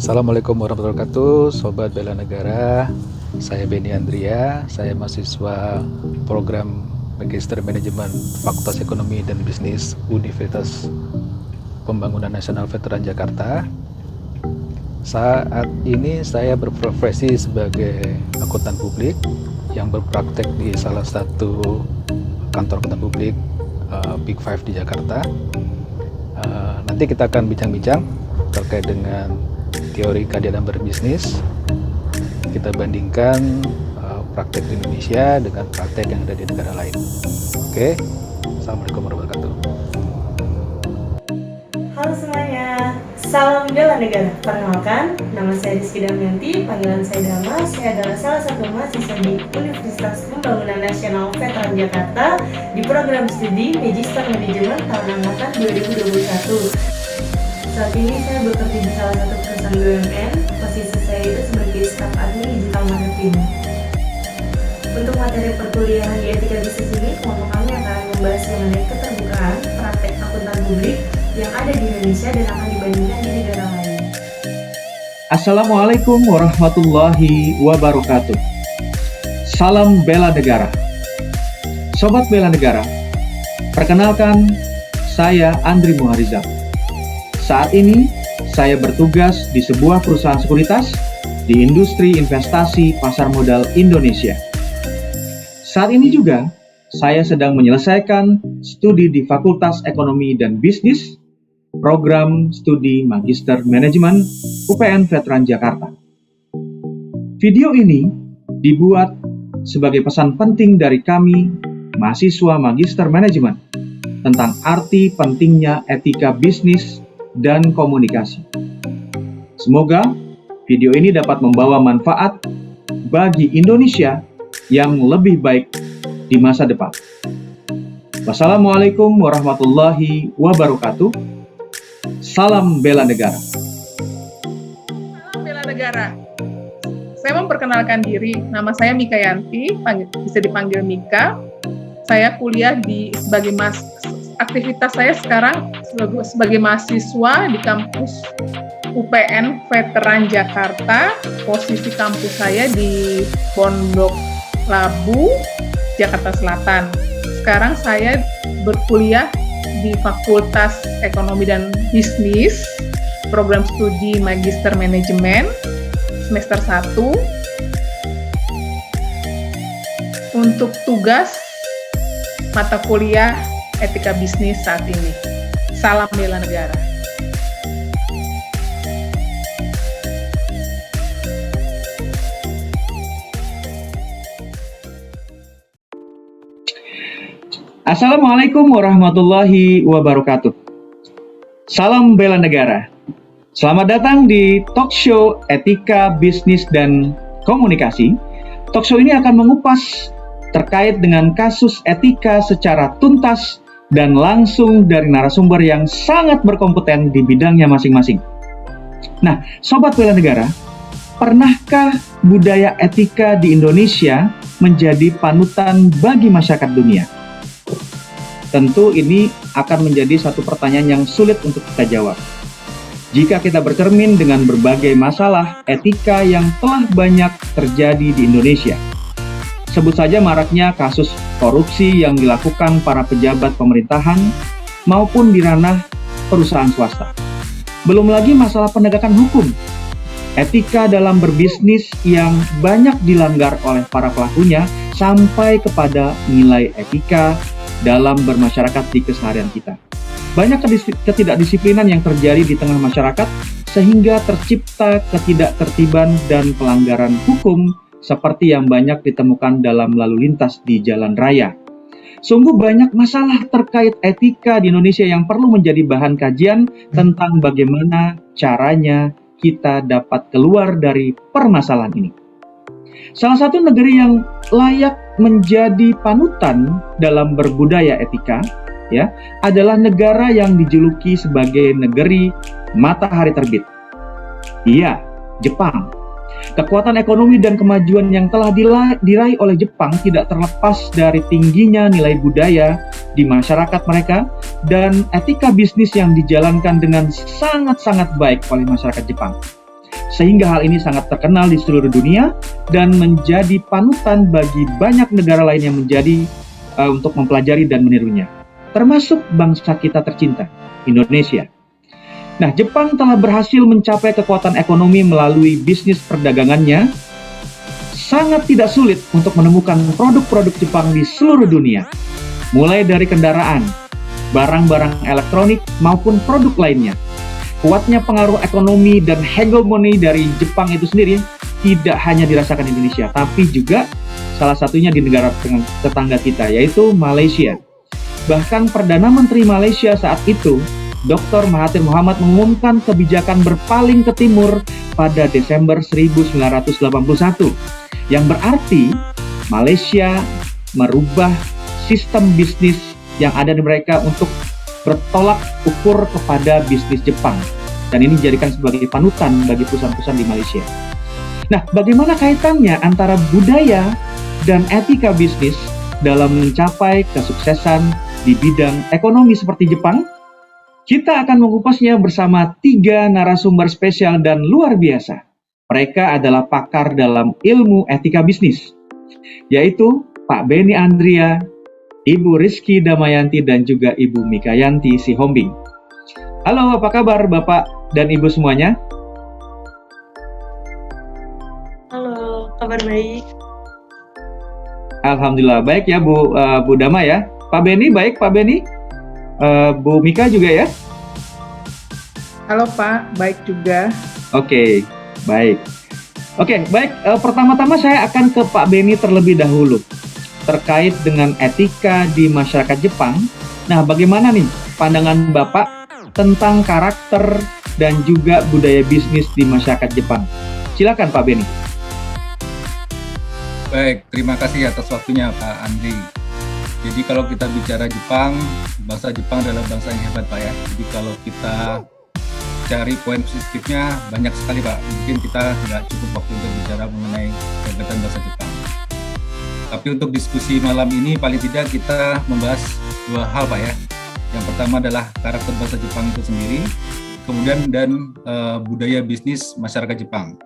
Assalamualaikum warahmatullahi wabarakatuh, Sobat Bela Negara. Saya Benny Andria, saya mahasiswa program Magister Manajemen Fakultas Ekonomi dan Bisnis Universitas Pembangunan Nasional Veteran Jakarta. Saat ini saya berprofesi sebagai akuntan publik yang berpraktek di salah satu kantor akuntan publik Big Five di Jakarta. Nanti kita akan bincang-bincang terkait dengan teori keadilan berbisnis. Kita bandingkan praktek di Indonesia dengan praktek yang ada di negara lain. Oke, Assalamualaikum warahmatullahi wabarakatuh. Halo semuanya, salam bela negara. Perkenalkan, nama saya Rizky Damianti, panggilan saya Dama. Saya adalah salah satu mahasiswa di Universitas Pembangunan Nasional Veteran Jakarta di program studi Magister Manajemen tahun angkatan 2021. Saat ini saya bekerja di salah satu perusahaan BUMN. Posisi saya itu sebagai staf admin digital marketing. Untuk materi perkuliahan di etika bisnis ini, kelompok kami akan membahas mengenai keterbukaan praktek akuntan publik yang ada di Indonesia dan akan dibandingkan di negara lain. Assalamualaikum warahmatullahi wabarakatuh. Salam bela negara. Sobat bela negara, perkenalkan saya Andri Muharizal. Saat ini saya bertugas di sebuah perusahaan sekuritas di industri investasi pasar modal Indonesia. Saat ini juga saya sedang menyelesaikan studi di Fakultas Ekonomi dan Bisnis, program studi Magister Manajemen UPN Veteran Jakarta. Video ini dibuat sebagai pesan penting dari kami, mahasiswa Magister Manajemen, tentang arti pentingnya etika bisnis dan komunikasi. Semoga video ini dapat membawa manfaat bagi Indonesia yang lebih baik di masa depan. Wassalamualaikum warahmatullahi wabarakatuh. Salam bela negara. Salam bela negara. Saya memperkenalkan diri, nama saya Mika Yanti, bisa dipanggil Mika. Saya kuliah sebagai aktivitas saya sekarang sebagai mahasiswa di kampus UPN Veteran Jakarta. Posisi kampus saya di Pondok Labu, Jakarta Selatan. Sekarang saya berkuliah di Fakultas Ekonomi dan Bisnis, program studi Magister Manajemen, semester 1. Untuk tugas mata kuliah etika bisnis saat ini. Salam bela negara. Assalamualaikum warahmatullahi wabarakatuh. Salam bela negara. Selamat datang di talk show Etika Bisnis dan Komunikasi. Talk show ini akan mengupas terkait dengan kasus etika secara tuntas dan langsung dari narasumber yang sangat berkompeten di bidangnya masing-masing. Nah, Sobat Bela Negara, pernahkah budaya etika di Indonesia menjadi panutan bagi masyarakat dunia? Tentu ini akan menjadi satu pertanyaan yang sulit untuk kita jawab. Jika kita bercermin dengan berbagai masalah etika yang telah banyak terjadi di Indonesia, sebut saja maraknya kasus korupsi yang dilakukan para pejabat pemerintahan maupun di ranah perusahaan swasta. Belum lagi masalah penegakan hukum, etika dalam berbisnis yang banyak dilanggar oleh para pelakunya sampai kepada nilai etika dalam bermasyarakat di keseharian kita. Banyak ketidakdisiplinan yang terjadi di tengah masyarakat sehingga tercipta ketidaktertiban dan pelanggaran hukum seperti yang banyak ditemukan dalam lalu lintas di jalan raya. Sungguh banyak masalah terkait etika di Indonesia yang perlu menjadi bahan kajian tentang bagaimana caranya kita dapat keluar dari permasalahan ini. Salah satu negeri yang layak menjadi panutan dalam berbudaya etika adalah negara yang dijuluki sebagai negeri matahari terbit. Iya, Jepang. Kekuatan ekonomi dan kemajuan yang telah diraih oleh Jepang tidak terlepas dari tingginya nilai budaya di masyarakat mereka dan etika bisnis yang dijalankan dengan sangat-sangat baik oleh masyarakat Jepang. sehingga hal ini sangat terkenal di seluruh dunia dan menjadi panutan bagi banyak negara lain yang menjadi untuk mempelajari dan menirunya, termasuk bangsa kita tercinta, Indonesia. Nah, Jepang telah berhasil mencapai kekuatan ekonomi melalui bisnis perdagangannya. Sangat tidak sulit untuk menemukan produk-produk Jepang di seluruh dunia, mulai dari kendaraan, barang-barang elektronik, maupun produk lainnya. Kuatnya pengaruh ekonomi dan hegemoni dari Jepang itu sendiri tidak hanya dirasakan Indonesia, tapi juga salah satunya di negara tetangga kita, yaitu Malaysia. Bahkan Perdana Menteri Malaysia saat itu, Dr. Mahathir Mohamad, mengumumkan kebijakan berpaling ke timur pada Desember 1981, yang berarti Malaysia merubah sistem bisnis yang ada di mereka untuk bertolak ukur kepada bisnis Jepang. Dan ini dijadikan sebagai panutan bagi perusahaan-perusahaan di Malaysia. Nah, bagaimana kaitannya antara budaya dan etika bisnis dalam mencapai kesuksesan di bidang ekonomi seperti Jepang? Kita akan mengupasnya bersama 3 narasumber spesial dan luar biasa. Mereka adalah pakar dalam ilmu etika bisnis, yaitu Pak Benny Andria, Ibu Rizky Damayanti, dan juga Ibu Mikayanti Sihombing. Halo, apa kabar Bapak dan Ibu semuanya? Halo, kabar baik. Alhamdulillah baik ya Bu Dama ya. Pak Benny baik Pak Benny. Bu Mika juga ya? Halo Pak, baik juga. Oke, baik. Pertama-tama saya akan ke Pak Benny terlebih dahulu terkait dengan etika di masyarakat Jepang. Nah, bagaimana nih pandangan Bapak tentang karakter dan juga budaya bisnis di masyarakat Jepang? Silakan Pak Benny. Baik, terima kasih atas waktunya Pak Andri. Jadi kalau kita bicara Jepang, bangsa Jepang adalah bangsa yang hebat Pak ya. Jadi kalau kita cari poin positifnya banyak sekali Pak. Mungkin kita nggak cukup waktu untuk bicara mengenai kehebatan bangsa Jepang. Tapi untuk diskusi malam ini paling tidak kita membahas 2 hal Pak ya. Yang pertama adalah karakter bangsa Jepang itu sendiri, kemudian dan budaya bisnis masyarakat Jepang.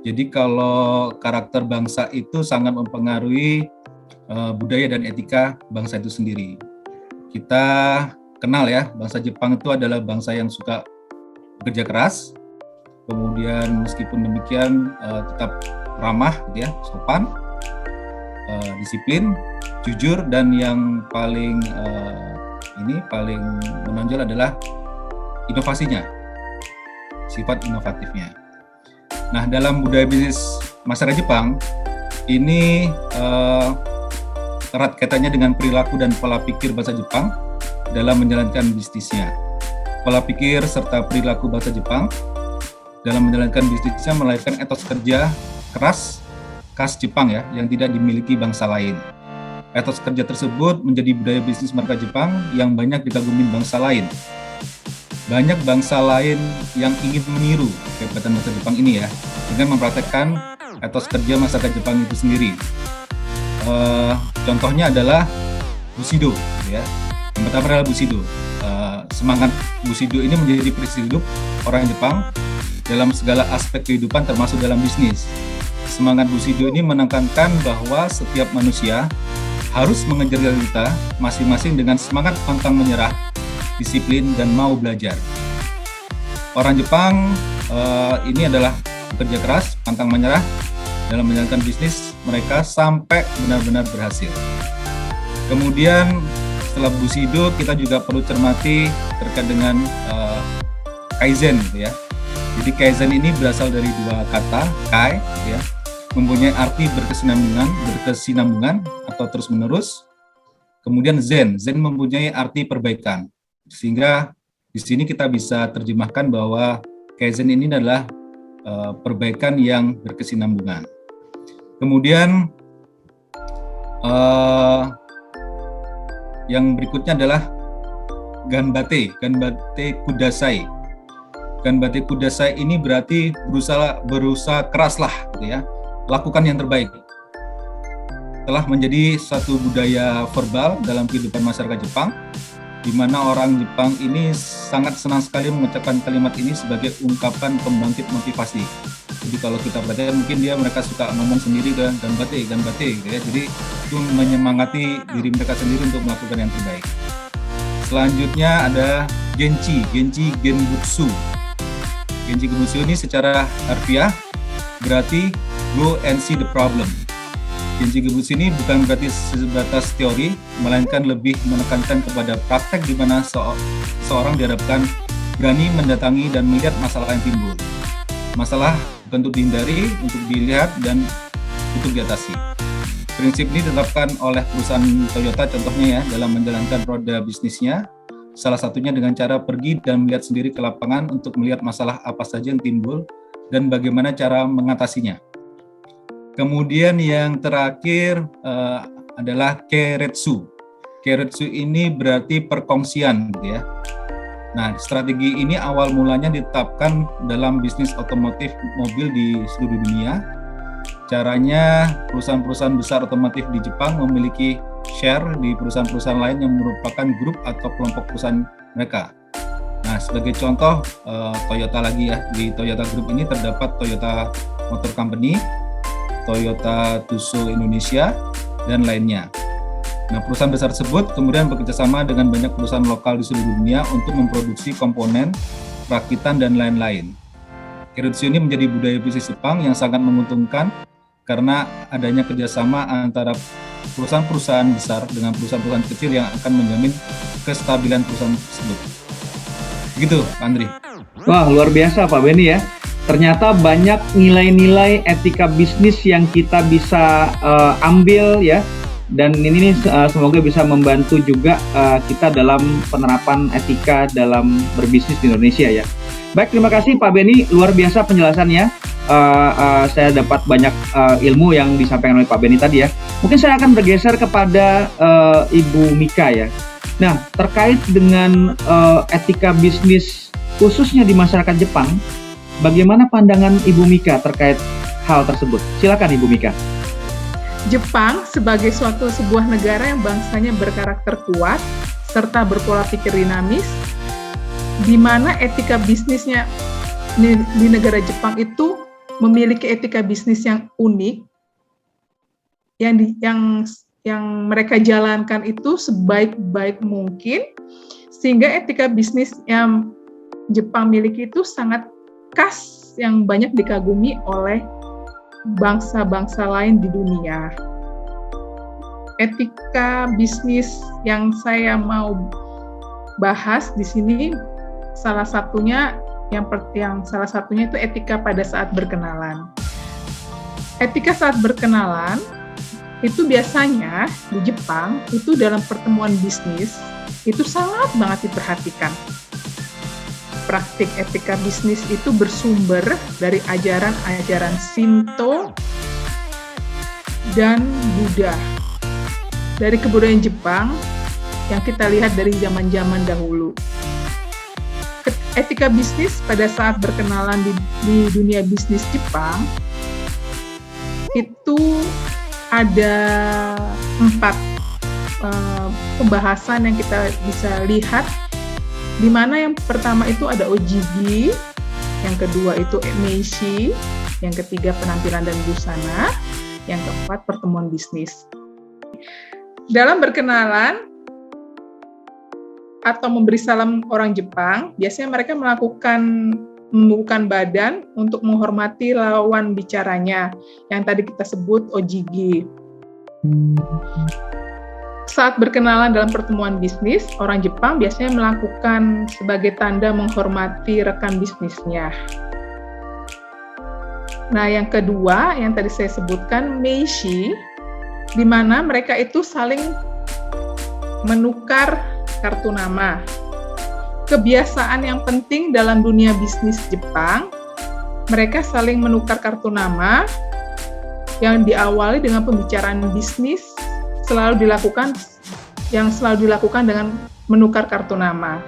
Jadi kalau karakter bangsa itu sangat mempengaruhi budaya dan etika bangsa itu sendiri. Kita kenal ya, bangsa Jepang itu adalah bangsa yang suka bekerja keras, kemudian meskipun demikian tetap ramah, gitu ya, sopan, disiplin, jujur, dan yang paling paling menonjol adalah inovasinya, sifat inovatifnya. Nah, dalam budaya bisnis masyarakat Jepang ini erat kaitannya dengan perilaku dan pola pikir bangsa Jepang dalam menjalankan bisnisnya. Pola pikir serta perilaku bangsa Jepang dalam menjalankan bisnisnya melahirkan etos kerja keras khas Jepang ya, yang tidak dimiliki bangsa lain. Etos kerja tersebut menjadi budaya bisnis marka Jepang yang banyak dikagumi bangsa lain. Banyak bangsa lain yang ingin meniru kehebatan bangsa Jepang ini ya, dengan mempraktekkan etos kerja masyarakat Jepang itu sendiri. Contohnya adalah Bushido, ya. Yang pertama adalah Bushido. Semangat Bushido ini menjadi prinsip hidup orang Jepang dalam segala aspek kehidupan termasuk dalam bisnis. Semangat Bushido ini menekankan bahwa setiap manusia harus mengejar realita masing-masing dengan semangat pantang menyerah, disiplin, dan mau belajar. Orang Jepang ini adalah bekerja keras, pantang menyerah dalam menjalankan bisnis mereka sampai benar-benar berhasil. Kemudian setelah Bushido, kita juga perlu cermati terkait dengan Kaizen, gitu ya. Jadi Kaizen ini berasal dari 2 kata, Kai, ya, mempunyai arti berkesinambungan atau terus-menerus. Kemudian Zen mempunyai arti perbaikan. Sehingga di sini kita bisa terjemahkan bahwa Kaizen ini adalah perbaikan yang berkesinambungan. Kemudian yang berikutnya adalah Ganbate Kudasai. Ganbate Kudasai ini berarti berusaha keraslah, gitu ya. Lakukan yang terbaik. Telah menjadi satu budaya verbal dalam kehidupan masyarakat Jepang, di mana orang Jepang ini sangat senang sekali mengucapkan kalimat ini sebagai ungkapan pembangkit motivasi Jadi kalau kita perhatikan mungkin mereka suka ngomong sendiri kan, ganbate gitu ya. Jadi itu menyemangati diri mereka sendiri untuk melakukan yang terbaik. Selanjutnya ada Genchi Genbutsu. Genchi Genbutsu ini secara harfiah berarti go and see the problem. Genchi Genbutsu ini bukan berarti sebatas teori, melainkan lebih menekankan kepada praktek di mana seorang dihadapkan berani mendatangi dan melihat masalah yang timbul. Masalah bukan untuk dihindari, untuk dilihat dan untuk diatasi. Prinsip ini ditetapkan oleh perusahaan Toyota contohnya ya dalam menjalankan roda bisnisnya. Salah satunya dengan cara pergi dan melihat sendiri ke lapangan untuk melihat masalah apa saja yang timbul dan bagaimana cara mengatasinya. Kemudian yang terakhir adalah Keiretsu. Keiretsu ini berarti perkongsian gitu ya. Nah, strategi ini awal mulanya ditetapkan dalam bisnis otomotif mobil di seluruh dunia. Caranya, perusahaan-perusahaan besar otomotif di Jepang memiliki share di perusahaan-perusahaan lain yang merupakan grup atau kelompok perusahaan mereka. Nah, sebagai contoh, Toyota lagi ya. Di Toyota Group ini terdapat Toyota Motor Company, Toyota Tsusho Indonesia, dan lainnya. Nah, perusahaan besar tersebut kemudian bekerjasama dengan banyak perusahaan lokal di seluruh dunia untuk memproduksi komponen, rakitan, dan lain-lain. Keiretsu ini menjadi budaya bisnis Jepang yang sangat menguntungkan karena adanya kerjasama antara perusahaan-perusahaan besar dengan perusahaan-perusahaan kecil yang akan menjamin kestabilan perusahaan tersebut. Begitu, Pak Andri. Wah, luar biasa Pak Benny ya. Ternyata banyak nilai-nilai etika bisnis yang kita bisa ambil ya. Dan ini semoga bisa membantu juga kita dalam penerapan etika dalam berbisnis di Indonesia ya. Baik, terima kasih Pak Benny, luar biasa penjelasannya. Saya dapat banyak ilmu yang disampaikan oleh Pak Benny tadi ya. Mungkin saya akan bergeser kepada Ibu Mika ya. Nah, terkait dengan etika bisnis khususnya di masyarakat Jepang, bagaimana pandangan Ibu Mika terkait hal tersebut? Silakan Ibu Mika. Jepang sebagai sebuah negara yang bangsanya berkarakter kuat serta berpola pikir dinamis, di mana etika bisnisnya di negara Jepang itu memiliki etika bisnis yang unik, yang mereka jalankan itu sebaik-baik mungkin, sehingga etika bisnis yang Jepang miliki itu sangat khas yang banyak dikagumi oleh bangsa-bangsa lain di dunia. Etika bisnis yang saya mau bahas di sini salah satunya itu etika pada saat berkenalan. Etika saat berkenalan itu biasanya di Jepang itu dalam pertemuan bisnis itu sangat banget diperhatikan. Praktik etika bisnis itu bersumber dari ajaran-ajaran Shinto dan Buddha. Dari kebudayaan Jepang yang kita lihat dari zaman-zaman dahulu. Etika bisnis pada saat berkenalan di dunia bisnis Jepang itu ada 4 pembahasan yang kita bisa lihat, di mana yang pertama itu ada ojigi, yang kedua itu emeishi, yang ketiga penampilan dan busana, yang keempat pertemuan bisnis. Dalam berkenalan atau memberi salam orang Jepang, biasanya mereka membuka badan untuk menghormati lawan bicaranya, yang tadi kita sebut ojigi. Saat berkenalan dalam pertemuan bisnis, orang Jepang biasanya melakukan sebagai tanda menghormati rekan bisnisnya. Nah, yang kedua, yang tadi saya sebutkan, meishi, di mana mereka itu saling menukar kartu nama. Kebiasaan yang penting dalam dunia bisnis Jepang, mereka saling menukar kartu nama yang diawali dengan pembicaraan bisnis, selalu dilakukan dengan menukar kartu nama.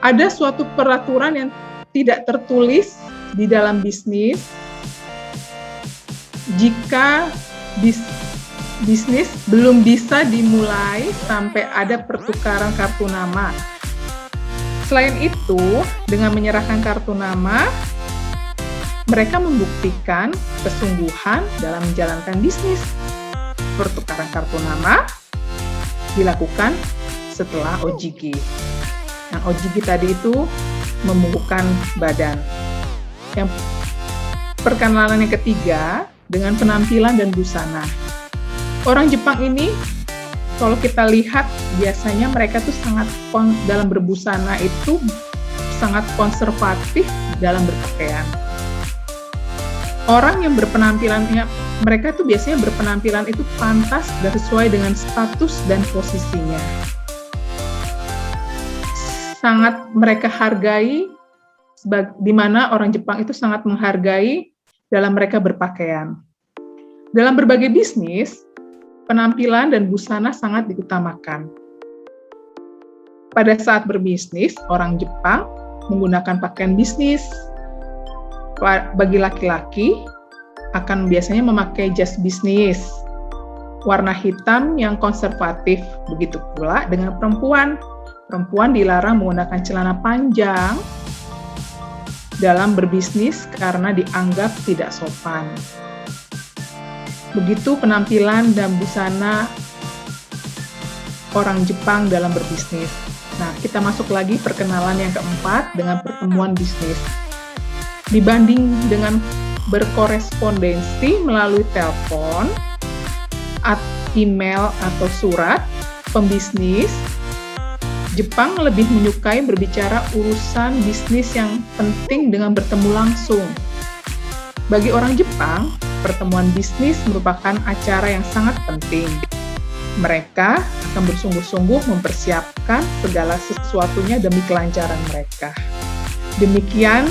Ada suatu peraturan yang tidak tertulis di dalam bisnis. Jika bisnis belum bisa dimulai sampai ada pertukaran kartu nama. Selain itu, dengan menyerahkan kartu nama, mereka membuktikan kesungguhan dalam menjalankan bisnis. Pertukaran kartu nama dilakukan setelah OJG. Yang OJG tadi itu membukukan badan. Yang perkenalan yang ketiga dengan penampilan dan busana. Orang Jepang ini kalau kita lihat biasanya mereka tuh sangat dalam berbusana itu sangat konservatif dalam berpakaian. Orang yang berpenampilannya, mereka tuh biasanya berpenampilan itu pantas dan sesuai dengan status dan posisinya. Sangat mereka hargai, di mana orang Jepang itu sangat menghargai dalam mereka berpakaian. Dalam berbagai bisnis, penampilan dan busana sangat diutamakan. Pada saat berbisnis, orang Jepang menggunakan pakaian bisnis. Bagi laki-laki, akan biasanya memakai jas bisnis, warna hitam yang konservatif. Begitu pula dengan perempuan. Perempuan dilarang menggunakan celana panjang dalam berbisnis karena dianggap tidak sopan. Begitu penampilan dan busana orang Jepang dalam berbisnis. Nah, kita masuk lagi perkenalan yang keempat dengan pertemuan bisnis. Dibanding dengan berkorespondensi melalui telepon, email atau surat, pembisnis Jepang lebih menyukai berbicara urusan bisnis yang penting dengan bertemu langsung. Bagi orang Jepang, pertemuan bisnis merupakan acara yang sangat penting. Mereka akan bersungguh-sungguh mempersiapkan segala sesuatunya demi kelancaran mereka. Demikian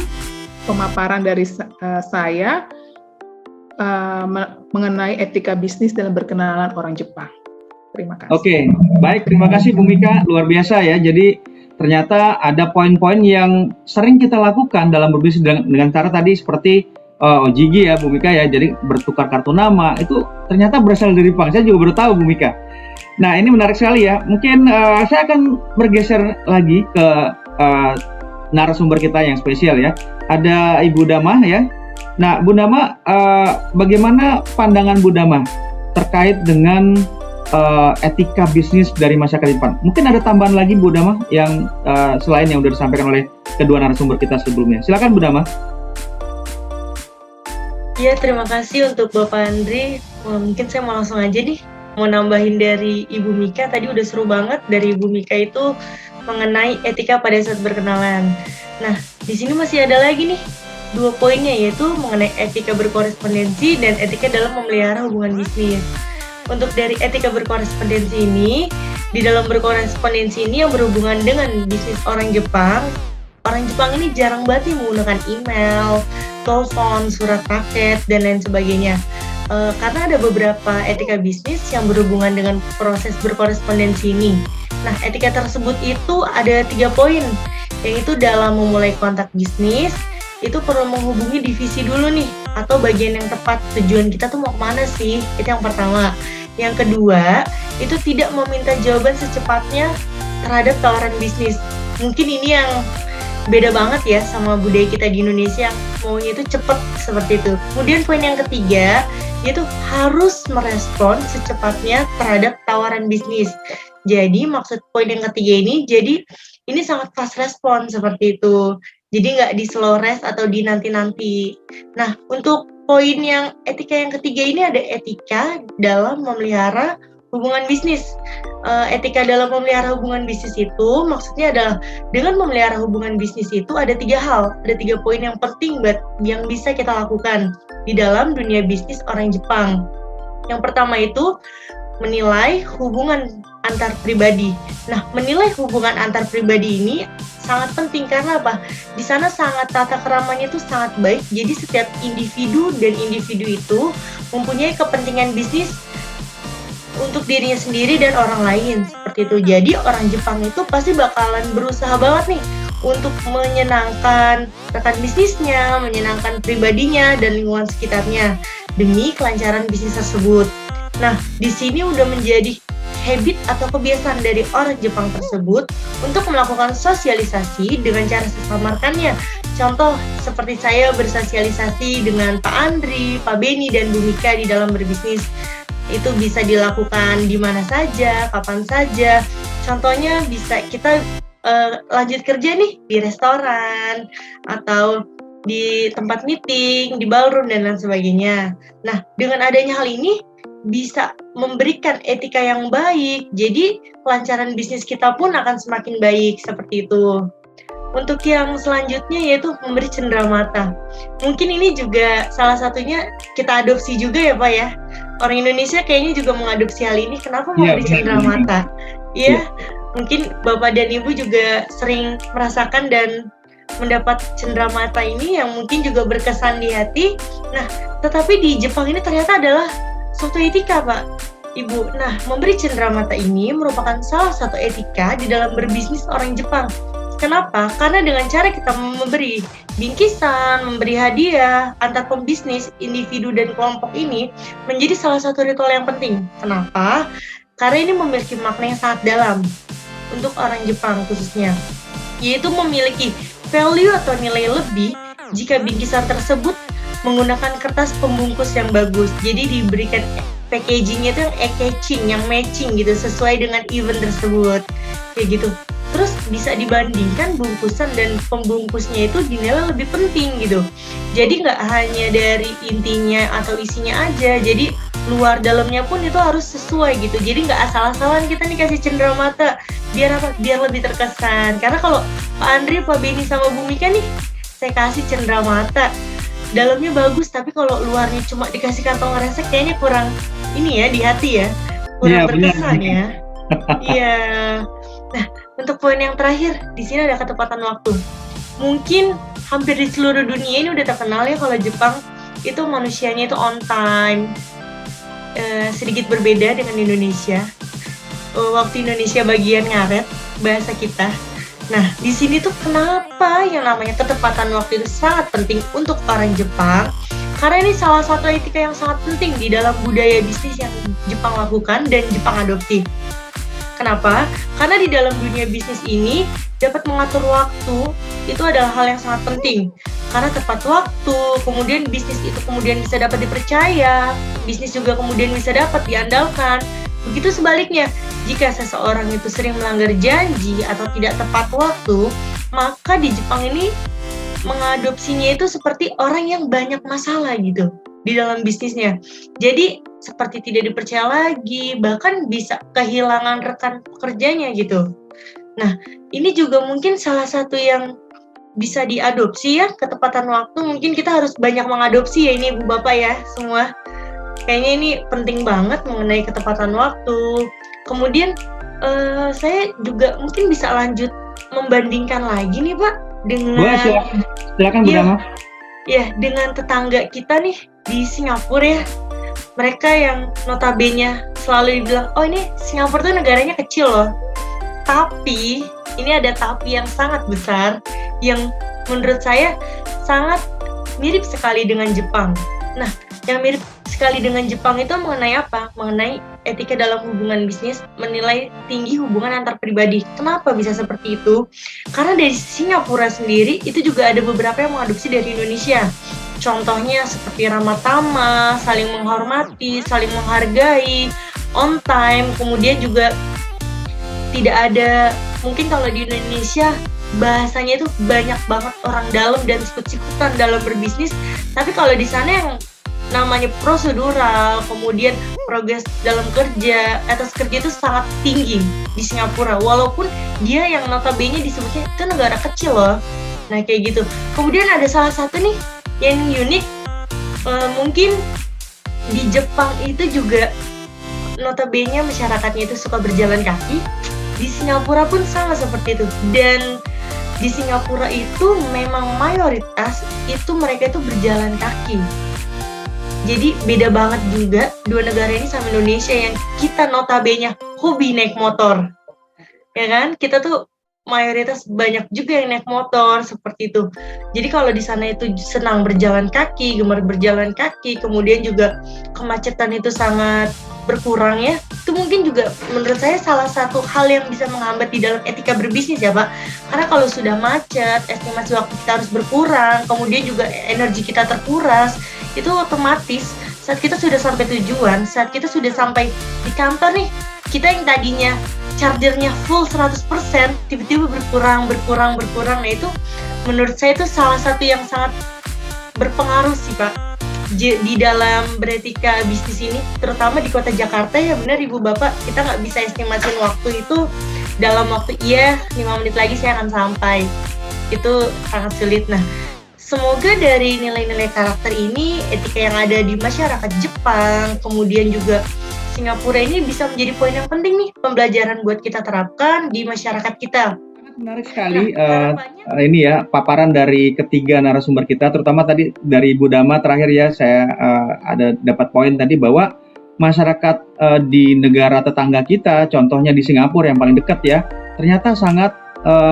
pemaparan dari saya mengenai etika bisnis dalam berkenalan orang Jepang. Terima kasih. Oke, baik. Terima kasih Bu Mika. Luar biasa ya. Jadi ternyata ada poin-poin yang sering kita lakukan dalam berbisnis dengan cara tadi seperti OJG ya Bu Mika ya. Jadi bertukar kartu nama itu ternyata berasal dari Jepang. Saya juga baru tahu Bu Mika. Nah ini menarik sekali ya. Mungkin saya akan bergeser lagi ke narasumber kita yang spesial ya. Ada Ibu Dama ya. Nah Bu Dama, bagaimana pandangan Bu Dama terkait dengan etika bisnis dari masyarakat Jepang? Mungkin ada tambahan lagi Bu Dama yang selain yang sudah disampaikan oleh kedua narasumber kita sebelumnya. Silakan Bu Dama. Ya, terima kasih untuk Bapak Andri. Mungkin saya mau langsung aja nih, mau nambahin dari Ibu Mika. Tadi udah seru banget dari Ibu Mika itu mengenai etika pada saat berkenalan. Nah, di sini masih ada lagi nih 2 poinnya, yaitu mengenai etika berkorespondensi dan etika dalam memelihara hubungan bisnis. Untuk dari etika berkorespondensi ini, di dalam berkorespondensi ini yang berhubungan dengan bisnis orang Jepang ini jarang banget nih menggunakan email, telepon, surat paket, dan lain sebagainya. Karena ada beberapa etika bisnis yang berhubungan dengan proses berkorespondensi ini. Nah, etika tersebut itu ada 3 poin, yaitu dalam memulai kontak bisnis, itu perlu menghubungi divisi dulu nih, atau bagian yang tepat, tujuan kita tuh mau kemana sih, itu yang pertama. Yang kedua, itu tidak meminta jawaban secepatnya terhadap tawaran bisnis. Mungkin ini yang beda banget ya sama budaya kita di Indonesia, yang maunya itu cepet seperti itu. Kemudian poin yang ketiga, yaitu harus merespon secepatnya terhadap tawaran bisnis. Jadi maksud poin yang ketiga ini, jadi ini sangat fast respon seperti itu. Jadi nggak di slow rest atau di nanti-nanti. Nah, untuk poin yang etika yang ketiga ini ada etika dalam memelihara hubungan bisnis. Etika dalam memelihara hubungan bisnis itu maksudnya adalah dengan memelihara hubungan bisnis itu ada 3 hal, ada 3 poin yang penting yang bisa kita lakukan di dalam dunia bisnis orang Jepang. Yang pertama itu menilai hubungan antar pribadi. Nah, menilai hubungan antar pribadi ini sangat penting karena apa? Di sana sangat tata keramanya itu sangat baik. Jadi setiap individu dan individu itu mempunyai kepentingan bisnis untuk dirinya sendiri dan orang lain seperti itu. Jadi orang Jepang itu pasti bakalan berusaha banget nih untuk menyenangkan rekan bisnisnya, menyenangkan pribadinya dan lingkungan sekitarnya demi kelancaran bisnis tersebut. Nah, di sini udah menjadi habit atau kebiasaan dari orang Jepang tersebut untuk melakukan sosialisasi dengan cara sesamarkannya. Contoh seperti saya bersosialisasi dengan Pak Andri, Pak Beni, dan Bu Mika di dalam berbisnis. Itu bisa dilakukan di mana saja, kapan saja. Contohnya bisa kita lanjut kerja nih di restoran atau di tempat meeting, di ballroom, dan lain sebagainya. Nah, dengan adanya hal ini bisa memberikan etika yang baik, jadi kelancaran bisnis kita pun akan semakin baik, seperti itu. Untuk yang selanjutnya yaitu memberi cenderamata. Mungkin ini juga salah satunya kita adopsi juga ya Pak ya. Orang Indonesia kayaknya juga mengadopsi hal ini. Kenapa memberi cenderamata? Iya, mungkin Bapak dan Ibu juga sering merasakan dan mendapat cenderamata ini yang mungkin juga berkesan di hati. Nah, tetapi di Jepang ini ternyata adalah suatu etika Pak, Ibu. Nah, memberi cenderamata ini merupakan salah satu etika di dalam berbisnis orang Jepang. Kenapa? Karena dengan cara kita memberi bingkisan, memberi hadiah antar pembisnis, individu dan kelompok ini menjadi salah satu ritual yang penting. Kenapa? Karena ini memiliki makna yang sangat dalam untuk orang Jepang khususnya, yaitu memiliki value atau nilai lebih jika bingkisan tersebut menggunakan kertas pembungkus yang bagus. Jadi diberikan packagingnya itu yang eye-catching, yang matching gitu, sesuai dengan event tersebut, kayak gitu. Terus bisa dibandingkan bungkusan dan pembungkusnya itu dinilai lebih penting gitu. Jadi nggak hanya dari intinya atau isinya aja, jadi luar dalamnya pun itu harus sesuai gitu. Jadi nggak asal-asalan kita nih kasih cenderamata, biar apa? Biar lebih terkesan. Karena kalau Pak Andri, Pak Beni, sama Bu Mika nih, saya kasih cenderamata, dalamnya bagus, tapi kalau luarnya cuma dikasih kantong resek kayaknya kurang ini ya di hati ya, kurang berkesan ya. Iya. Nah, untuk poin yang terakhir di sini ada ketepatan waktu. Mungkin hampir di seluruh dunia ini udah terkenal ya kalau Jepang itu manusianya itu on time. Sedikit berbeda dengan Indonesia. Waktu Indonesia bagian ngaret bahasa kita. Nah, di sini tuh kenapa yang namanya ketepatan waktu itu sangat penting untuk orang Jepang? Karena ini salah satu etika yang sangat penting di dalam budaya bisnis yang Jepang lakukan dan Jepang adopsi. Kenapa? Karena di dalam dunia bisnis ini dapat mengatur waktu itu adalah hal yang sangat penting. Karena tepat waktu, kemudian bisnis itu kemudian bisa dapat dipercaya, bisnis juga kemudian bisa dapat diandalkan. Begitu sebaliknya, jika seseorang itu sering melanggar janji atau tidak tepat waktu, maka di Jepang ini mengadopsinya itu seperti orang yang banyak masalah gitu di dalam bisnisnya. Jadi seperti tidak dipercaya lagi, bahkan bisa kehilangan rekan pekerjanya gitu. Nah, ini juga mungkin salah satu yang bisa diadopsi ya, ketepatan waktu. Mungkin kita harus banyak mengadopsi ya ini Ibu Bapak ya semua. Kayaknya ini penting banget mengenai ketepatan waktu. Kemudian saya juga mungkin bisa lanjut membandingkan lagi nih Pak dengan silakan Bu Dama. Ya, dengan tetangga kita nih di Singapura ya. Mereka yang notabene selalu dibilang, oh ini Singapura tuh negaranya kecil loh. Tapi, ini ada tapi yang sangat besar yang menurut saya sangat mirip sekali dengan Jepang. Nah, yang mirip sekali dengan Jepang itu mengenai apa? Mengenai etika dalam hubungan bisnis, menilai tinggi hubungan antar pribadi. Kenapa bisa seperti itu? Karena dari Singapura sendiri itu juga ada beberapa yang mengadopsi dari Indonesia. Contohnya seperti ramah tamah, saling menghormati, saling menghargai, on time, kemudian juga tidak ada, mungkin kalau di Indonesia bahasanya itu banyak banget orang dalam dan sikut-sikutan dalam berbisnis, tapi kalau di sana yang namanya prosedural, kemudian progres dalam kerja, etos kerja itu sangat tinggi di Singapura, walaupun dia yang notabene disebutnya itu negara kecil loh. Nah kayak gitu. Kemudian ada salah satu nih yang unik, mungkin di Jepang itu juga notabene masyarakatnya itu suka berjalan kaki. Di Singapura pun sama seperti itu. Dan di Singapura itu memang mayoritas itu mereka itu berjalan kaki. Jadi beda banget juga dua negara ini sama Indonesia yang kita notabene hobi naik motor. Ya kan? Kita tuh mayoritas banyak juga yang naik motor seperti itu. Jadi kalau di sana itu senang berjalan kaki, gemar berjalan kaki, kemudian juga kemacetan itu sangat berkurang ya. Itu mungkin juga menurut saya salah satu hal yang bisa menghambat di dalam etika berbisnis ya Pak. Karena kalau sudah macet, estimasi waktu kita harus berkurang, kemudian juga energi kita terkuras, itu otomatis saat kita sudah sampai tujuan, saat kita sudah sampai di kantor nih, kita yang tadinya chargernya full 100%, tiba-tiba berkurang. Nah itu menurut saya itu salah satu yang sangat berpengaruh sih Pak di dalam beretika bisnis ini, terutama di kota Jakarta ya. Benar Ibu Bapak, kita nggak bisa estimasin waktu itu dalam waktu 5 menit lagi saya akan sampai. Itu sangat sulit. Nah, semoga dari nilai-nilai karakter ini, etika yang ada di masyarakat Jepang, kemudian juga Singapura ini bisa menjadi poin yang penting nih, pembelajaran buat kita terapkan di masyarakat kita. Menarik sekali ini ya paparan dari ketiga narasumber kita, terutama tadi dari Ibu Dama terakhir ya, saya ada dapat poin tadi bahwa masyarakat di negara tetangga kita, contohnya di Singapura yang paling dekat ya, ternyata sangat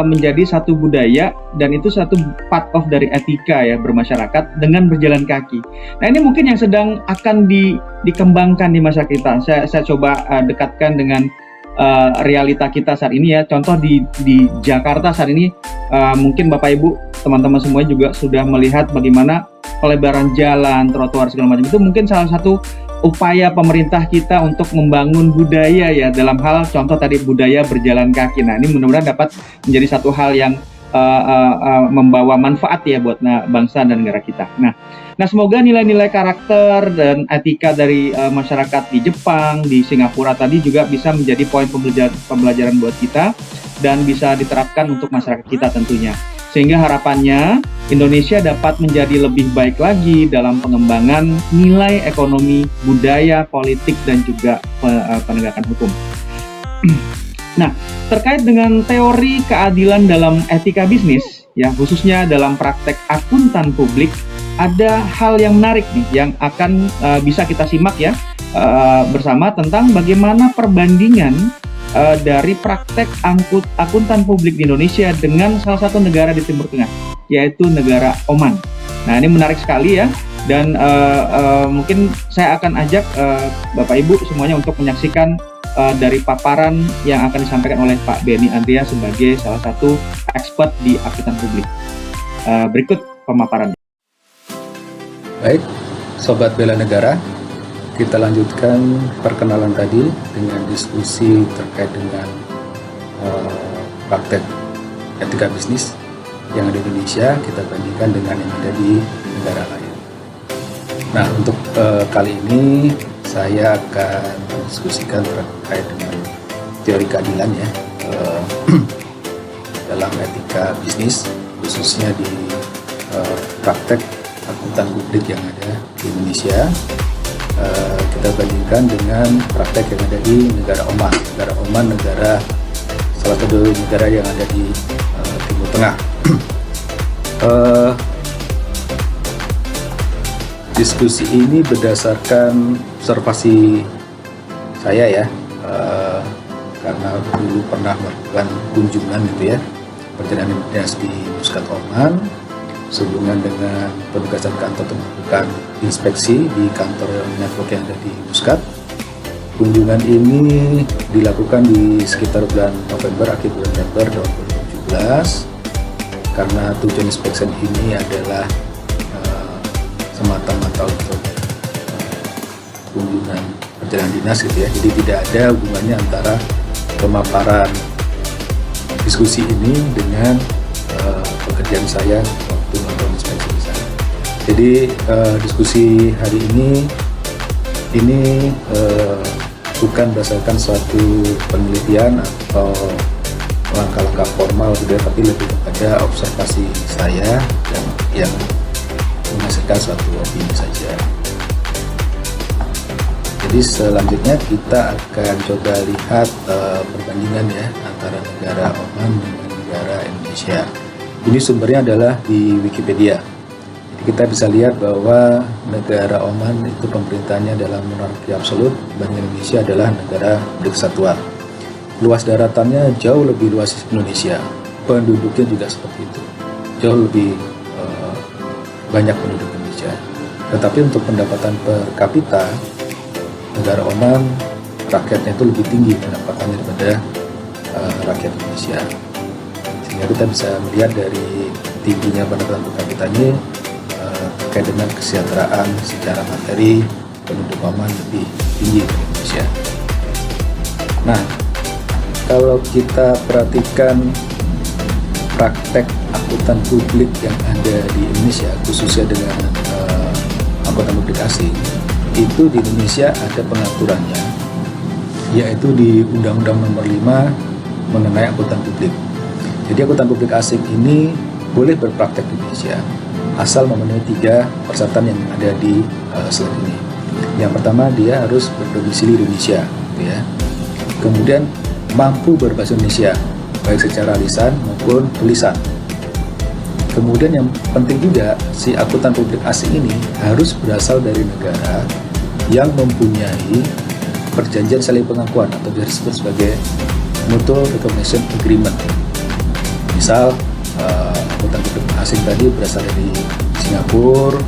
menjadi satu budaya dan itu satu part of dari etika ya bermasyarakat dengan berjalan kaki. Nah ini mungkin yang sedang akan dikembangkan di masyarakat kita. Saya coba dekatkan dengan realita kita saat ini ya. Contoh di Jakarta saat ini mungkin Bapak Ibu teman-teman semuanya juga sudah melihat bagaimana pelebaran jalan, trotoar segala macam itu mungkin salah satu upaya pemerintah kita untuk membangun budaya ya dalam hal contoh tadi budaya berjalan kaki. Nah ini mudah-mudahan dapat menjadi satu hal yang membawa manfaat ya buat bangsa dan negara kita. Nah semoga nilai-nilai karakter dan etika dari masyarakat di Jepang, di Singapura tadi juga bisa menjadi poin pembelajaran buat kita dan bisa diterapkan untuk masyarakat kita tentunya. Sehingga harapannya Indonesia dapat menjadi lebih baik lagi dalam pengembangan nilai ekonomi, budaya, politik, dan juga penegakan hukum. Nah, terkait dengan teori keadilan dalam etika bisnis, ya khususnya dalam praktek akuntan publik, ada hal yang menarik nih yang akan bisa kita simak ya bersama tentang bagaimana perbandingan dari praktek akuntan publik di Indonesia dengan salah satu negara di Timur Tengah, yaitu negara Oman. Nah ini menarik sekali ya, dan mungkin saya akan ajak Bapak Ibu semuanya untuk menyaksikan dari paparan yang akan disampaikan oleh Pak Benny Andria sebagai salah satu expert di akuntan publik. Berikut pemaparannya. Baik, Sobat Bela Negara, kita lanjutkan perkenalan tadi dengan diskusi terkait dengan praktek etika bisnis yang ada di Indonesia, kita bandingkan dengan yang ada di negara lain. Nah, untuk kali ini saya akan diskusikan terkait dengan teori keadilan ya dalam etika bisnis, khususnya di praktek akuntan publik yang ada di Indonesia. Kita bandingkan dengan praktek yang ada di negara Oman. Negara Oman salah satu negara yang ada di Timur Tengah. Diskusi ini berdasarkan observasi saya ya, karena dulu pernah melakukan kunjungan gitu ya, perjalanan dinas di Muscat, Oman, sehubungan dengan penugasan kantor untuk melakukan inspeksi di kantor network yang ada di Muscat. Kunjungan ini dilakukan di sekitar bulan November, akhir bulan November 2017, karena tujuan inspection ini adalah semata-mata untuk kunjungan perjalanan dinas gitu ya, jadi tidak ada hubungannya antara pemaparan diskusi ini dengan pekerjaan saya waktu melakukan inspeksi di sana. Jadi diskusi hari ini bukan berdasarkan suatu penelitian atau langkah-langkah formal gitu, tapi lebih kepada observasi saya dan yang menghasilkan suatu opini saja. Jadi selanjutnya kita akan coba lihat perbandingan ya antara negara Oman dengan negara Indonesia. Ini sumbernya adalah di Wikipedia. Jadi kita bisa lihat bahwa negara Oman itu pemerintahnya adalah monarki absolut, dan Indonesia adalah negara berkesatuan. Luas daratannya jauh lebih luas Indonesia. penduduknya juga seperti itu, jauh lebih banyak penduduk Indonesia. Tetapi untuk pendapatan per kapita, negara Oman rakyatnya itu lebih tinggi pendapatannya daripada rakyat Indonesia. Sehingga kita bisa melihat dari tingginya pendapatan per kapita ini terkait dengan kesejahteraan secara materi, penduduk Oman lebih tinggi dari Indonesia. Nah, kalau kita perhatikan praktek akuntan publik yang ada di Indonesia, khususnya dengan akuntan publik asing, itu di Indonesia ada pengaturannya, yaitu di Undang-Undang Nomor 5 mengenai akuntan publik. Jadi akuntan publik asing ini boleh berpraktek di Indonesia asal memenuhi 3 persyaratan yang ada di slide ini. Yang pertama, dia harus berdomisili di Indonesia, ya. Kemudian mampu berbahasa Indonesia, baik secara lisan maupun tulisan. Kemudian yang penting juga, si akuntan publik asing ini harus berasal dari negara yang mempunyai perjanjian saling pengakuan atau disebut sebagai Mutual Recognition Agreement. Misal, akuntan publik asing tadi berasal dari Singapura,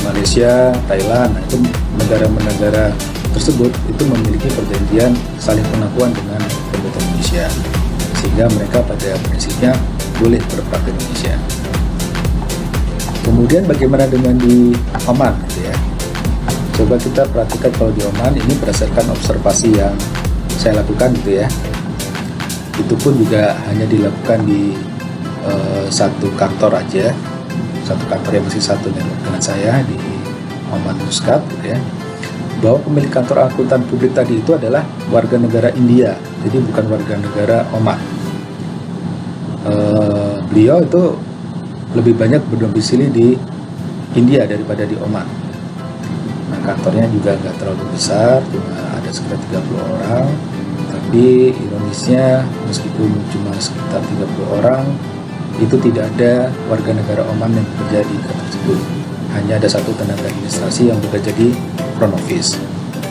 Malaysia, Thailand. Nah, itu negara-negara tersebut itu memiliki perjanjian saling pengakuan dengan pemerintah Indonesia, sehingga mereka pada prinsipnya boleh berpraktek di Indonesia. Kemudian bagaimana dengan di Oman, gitu ya? Coba kita perhatikan kalau di Oman ini berdasarkan observasi yang saya lakukan, gitu ya. Itu pun juga hanya dilakukan di satu kantor aja, satu kantor yang masih satu dengan saya di Oman Muscat, gitu ya. Bahwa pemilik kantor akuntan publik tadi itu adalah warga negara India, jadi bukan warga negara Oman. Beliau itu lebih banyak berdomisili di India daripada di Oman. Nah, kantornya juga nggak terlalu besar, cuma ada sekitar 30 orang. Tapi ironisnya, meskipun cuma sekitar 30 orang, itu tidak ada warga negara Oman yang bekerja di kantor tersebut. Hanya ada satu tenaga administrasi yang bekerja di front office.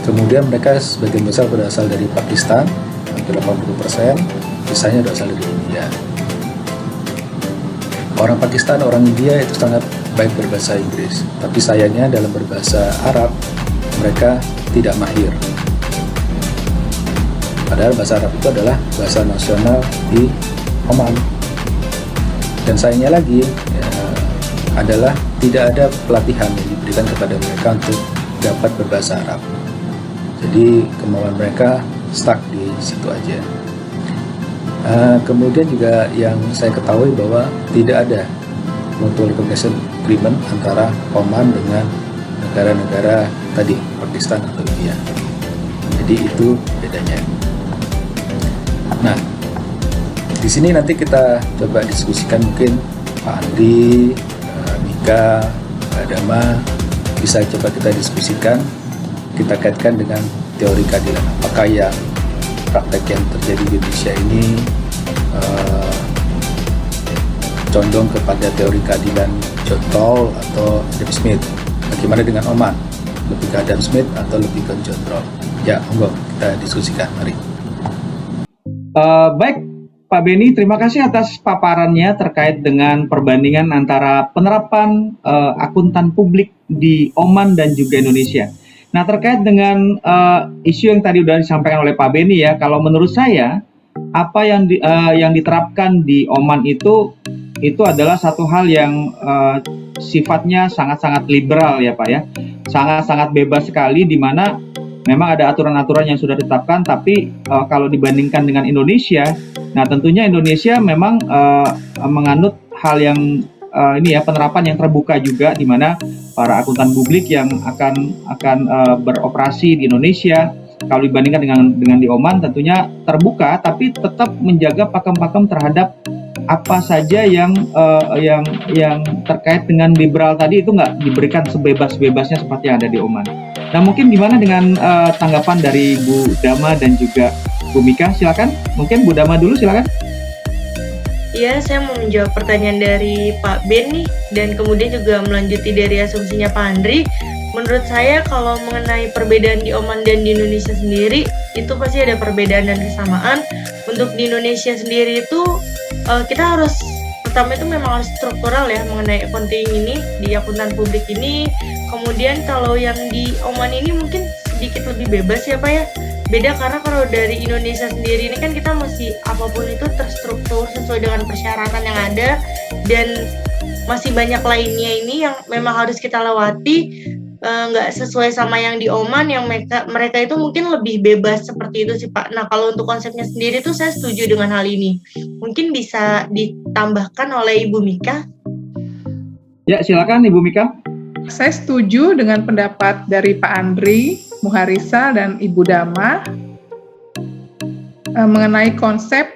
Kemudian mereka sebagian besar berasal dari Pakistan, hampir 80%, sisanya berasal dari India. Orang Pakistan, orang India itu sangat baik berbahasa Inggris, tapi sayangnya dalam berbahasa Arab mereka tidak mahir. Padahal bahasa Arab itu adalah bahasa nasional di Oman. Dan sayangnya lagi adalah tidak ada pelatihan yang diberikan kepada mereka untuk dapat berbahasa Arab. Jadi kemauan mereka stuck di situ aja. Kemudian juga yang saya ketahui bahwa tidak ada Mutual Recognition Agreement antara Oman dengan negara-negara tadi, Pakistan atau India. Jadi itu bedanya. Nah, di sini nanti kita coba diskusikan, mungkin Pak Andri, Mika, Mbak Dama, bisa coba kita diskusikan, kita kaitkan dengan teori keadilan. Apakah yang praktek yang terjadi di Indonesia ini condong kepada teori keadilan John Rawls atau Adam Smith? Bagaimana dengan Oman? Lebih ke Adam Smith atau lebih ke John Rawls? Ya, monggo kita diskusikan, mari. Baik, Pak Beni, terima kasih atas paparannya terkait dengan perbandingan antara penerapan akuntan publik di Oman dan juga Indonesia. Nah, terkait dengan isu yang tadi sudah disampaikan oleh Pak Beni ya, kalau menurut saya apa yang diterapkan di Oman itu adalah satu hal yang sifatnya sangat-sangat liberal ya Pak ya, sangat-sangat bebas sekali, di mana memang ada aturan-aturan yang sudah ditetapkan, tapi kalau dibandingkan dengan Indonesia, nah tentunya Indonesia memang menganut hal yang penerapan yang terbuka juga, di mana para akuntan publik yang akan beroperasi di Indonesia, kalau dibandingkan dengan di Oman tentunya terbuka, tapi tetap menjaga pakem-pakem terhadap apa saja yang terkait dengan liberal tadi, itu nggak diberikan sebebas-bebasnya seperti yang ada di Oman. Nah, mungkin gimana dengan tanggapan dari Bu Dama dan juga Bu Mika? Silakan. Mungkin Bu Dama dulu, silakan. Iya, saya mau menjawab pertanyaan dari Pak Ben nih, dan kemudian juga melanjuti dari asumsinya Pak Andri. Menurut saya kalau mengenai perbedaan di Oman dan di Indonesia sendiri, itu pasti ada perbedaan dan kesamaan. Untuk di Indonesia sendiri itu kita harus pertama itu memang harus struktural ya mengenai accounting ini di akuntan publik ini. Kemudian kalau yang di Oman ini mungkin sedikit lebih bebas ya Pak ya. Beda karena kalau dari Indonesia sendiri ini kan kita masih apapun itu terstruktur sesuai dengan persyaratan yang ada, dan masih banyak lainnya ini yang memang harus kita lewati, nggak sesuai sama yang di Oman yang mereka itu mungkin lebih bebas seperti itu sih Pak. Nah kalau untuk konsepnya sendiri tuh saya setuju dengan hal ini. Mungkin bisa ditambahkan oleh Ibu Mika. Ya, silakan Ibu Mika. Saya setuju dengan pendapat dari Pak Andri, Muharisa, dan Ibu Dama mengenai konsep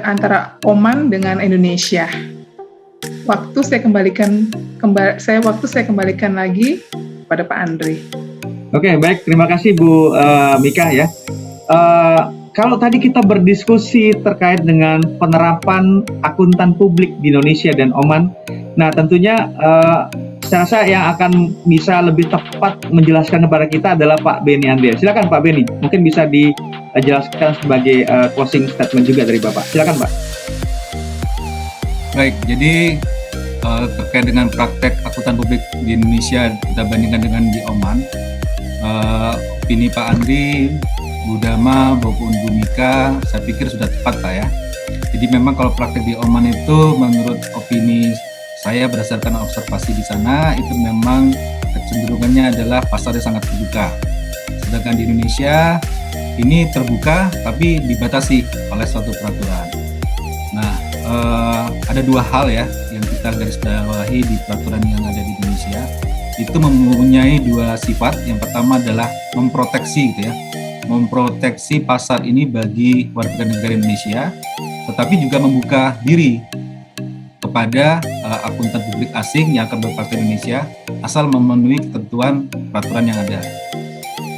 antara Oman dengan Indonesia. Waktu saya kembalikan lagi pada Pak Andri. Oke, baik. Terima kasih Bu Mika ya. Kalau tadi kita berdiskusi terkait dengan penerapan akuntan publik di Indonesia dan Oman, nah tentunya saya rasa yang akan bisa lebih tepat menjelaskan kepada kita adalah Pak Beni Andria. Silakan Pak Beni, mungkin bisa dijelaskan sebagai closing statement juga dari Bapak. Silakan Pak. Baik, jadi terkait dengan praktek akuntan publik di Indonesia kita bandingkan dengan di Oman, opini Pak Andri, Bu Dama maupun Bu Mika saya pikir sudah tepat Pak ya. Jadi memang kalau praktek di Oman itu menurut opini saya berdasarkan observasi di sana itu memang kecenderungannya adalah pasarnya sangat terbuka. Sedangkan di Indonesia ini terbuka tapi dibatasi oleh suatu peraturan. Nah, ada dua hal ya yang kita garis bawahi di peraturan yang ada di Indonesia. Itu mempunyai dua sifat. Yang pertama adalah memproteksi gitu ya. Memproteksi pasar ini bagi warga negara Indonesia, tetapi juga membuka diri kepada akuntan publik asing yang akan berpraktek di Indonesia asal memenuhi ketentuan peraturan yang ada.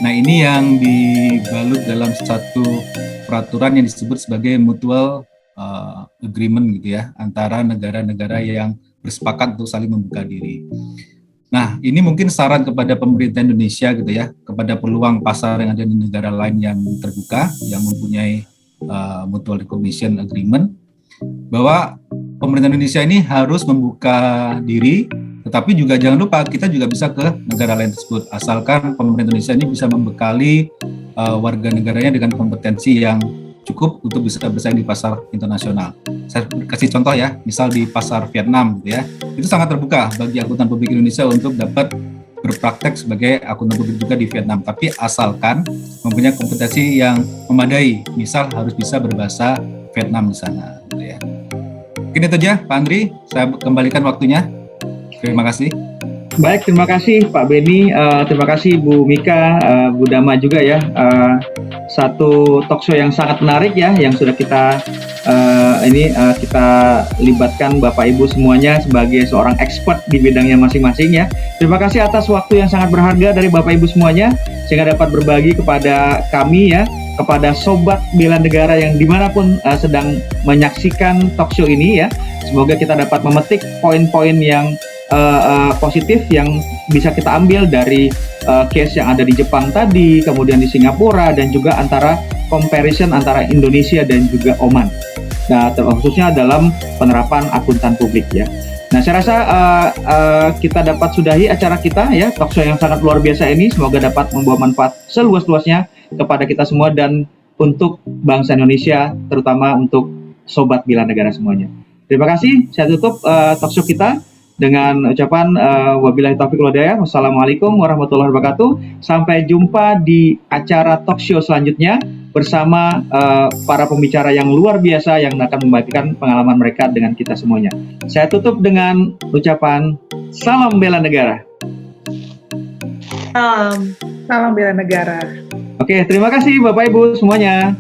Nah, ini yang dibalut dalam satu peraturan yang disebut sebagai mutual agreement gitu ya, antara negara-negara yang bersepakat untuk saling membuka diri. Nah, ini mungkin saran kepada pemerintah Indonesia gitu ya, kepada peluang pasar yang ada di negara lain yang terbuka, yang mempunyai mutual recognition agreement, bahwa pemerintah Indonesia ini harus membuka diri, tetapi juga jangan lupa kita juga bisa ke negara lain tersebut, asalkan pemerintah Indonesia ini bisa membekali warga negaranya dengan kompetensi yang cukup untuk bisa bersaing di pasar internasional. Saya kasih contoh ya, misal di pasar Vietnam gitu ya, itu sangat terbuka bagi akuntan publik Indonesia untuk dapat berpraktek sebagai akuntan publik juga di Vietnam, tapi asalkan mempunyai kompetensi yang memadai, misal harus bisa berbahasa Vietnam di sana gitu ya. Mungkin itu aja Pak Andri, saya kembalikan waktunya. Terima kasih. Baik, terima kasih Pak Beni, terima kasih Bu Mika, Bu Dama juga ya. Satu talkshow yang sangat menarik ya, yang sudah kita kita libatkan Bapak Ibu semuanya sebagai seorang expert di bidangnya masing-masing ya. Terima kasih atas waktu yang sangat berharga dari Bapak Ibu semuanya, sehingga dapat berbagi kepada kami ya, kepada Sobat Bela Negara yang dimanapun sedang menyaksikan talkshow ini ya. Semoga kita dapat memetik poin-poin yang positif yang bisa kita ambil dari case yang ada di Jepang tadi, kemudian di Singapura, dan juga antara comparison antara Indonesia dan juga Oman. Nah, khususnya dalam penerapan akuntan publik ya. Nah, saya rasa kita dapat sudahi acara kita ya, talkshow yang sangat luar biasa ini. Semoga dapat membawa manfaat seluas-luasnya kepada kita semua dan untuk bangsa Indonesia, terutama untuk Sobat Bela Negara semuanya. Terima kasih. Saya tutup talkshow kita dengan ucapan wabillahi taufiq wal hidayah. Wassalamualaikum warahmatullahi wabarakatuh. Sampai jumpa di acara talkshow selanjutnya bersama para pembicara yang luar biasa yang akan membagikan pengalaman mereka dengan kita semuanya. Saya tutup dengan ucapan salam bela negara. Salam bela negara. Oke, terima kasih Bapak Ibu semuanya.